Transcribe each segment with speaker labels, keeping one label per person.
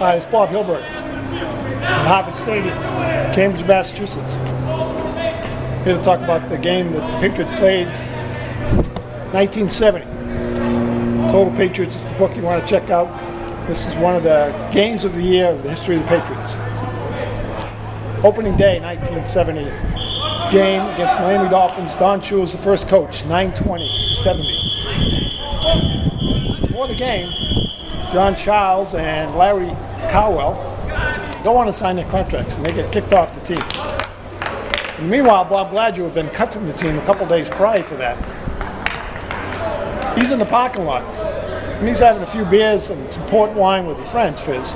Speaker 1: Hi, it's Bob Hyldburg at Harvard Stadium, Cambridge, Massachusetts. Here to talk about the game that the Patriots played 1970. Total Patriots is the book you want to check out. This is one of the games of the year of the history of the Patriots. Opening day, 1970 game against Miami Dolphins. Don Shula was the first coach, 9/20/70. Before the game, John Charles and Larry Cowell don't want to sign their contracts, and they get kicked off the team. And meanwhile, Bob Gladieux had been cut from the team a couple days prior to that. He's in the parking lot, and he's having a few beers and some port wine with his friends, Fizz.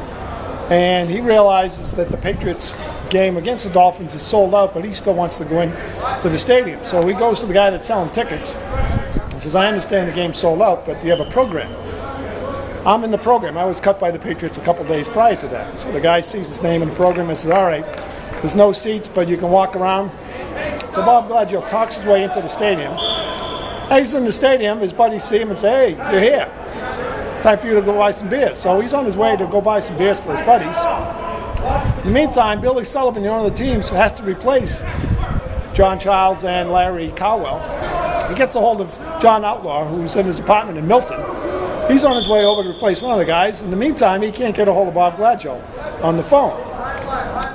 Speaker 1: And he realizes that the Patriots game against the Dolphins is sold out, but he still wants to go in to the stadium. So he goes to the guy that's selling tickets and says, I understand the game's sold out, but you have a program. I'm in the program. I was cut by the Patriots a couple days prior to that. So the guy sees his name in the program and says, all right, there's no seats, but you can walk around. So Bob Gladieux talks his way into the stadium. As he's in the stadium, his buddies see him and say, hey, you're here. Time for you to go buy some beers. So he's on his way to go buy some beers for his buddies. In the meantime, Billy Sullivan, the owner of the team, has to replace John Charles and Larry Cowell. He gets a hold of John Outlaw, who's in his apartment in Milton. He's on his way over to replace one of the guys. In the meantime, he can't get a hold of Bob Gladieux on the phone.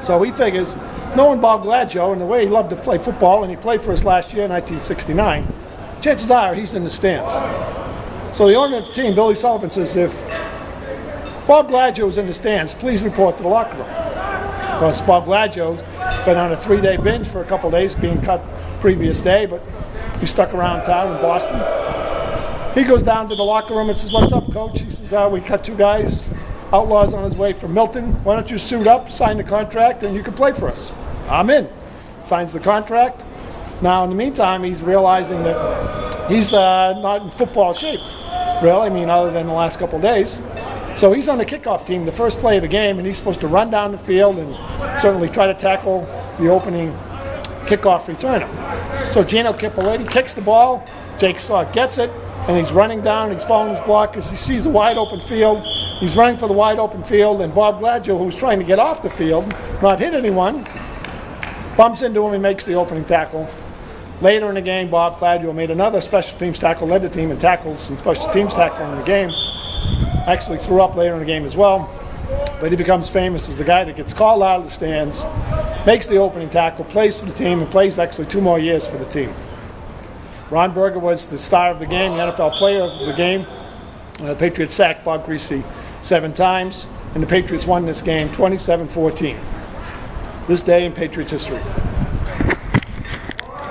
Speaker 1: So he figures, knowing Bob Gladieux and the way he loved to play football, and he played for us last year in 1969, chances are he's in the stands. So the owner of the team, Billy Sullivan, says, if Bob Gladieux is in the stands, please report to the locker room. Because Bob Gladieux's been on a 3-day binge for a couple days, being cut previous day, but he stuck around town in Boston. He goes down to the locker room and says, what's up, coach? He says, we cut 2 guys. Outlaw's on his way from Milton. Why don't you suit up, sign the contract, and you can play for us? I'm in. Signs the contract. Now, in the meantime, he's realizing that he's not in football shape, really. I mean, other than the last couple of days. So he's on the kickoff team, the first play of the game, and he's supposed to run down the field and certainly try to tackle the opening kickoff returner. So Gino Cappelletti kicks the ball. Jake Saw gets it. And he's running down, he's following his block because he sees a wide open field. He's running for the wide open field, and Bob Gladieux, who's trying to get off the field, not hit anyone, bumps into him and makes the opening tackle. Later in the game, Bob Gladieux made another special teams tackle, led the team in tackles and special teams tackle in the game. Actually threw up later in the game as well. But he becomes famous as the guy that gets called out of the stands, makes the opening tackle, plays for the team, and plays actually 2 more years for the team. Ron Berger was the star of the game, the NFL player of the game. The Patriots sacked Bob Griese 7 times, and the Patriots won this game 27-14. This day in Patriots history.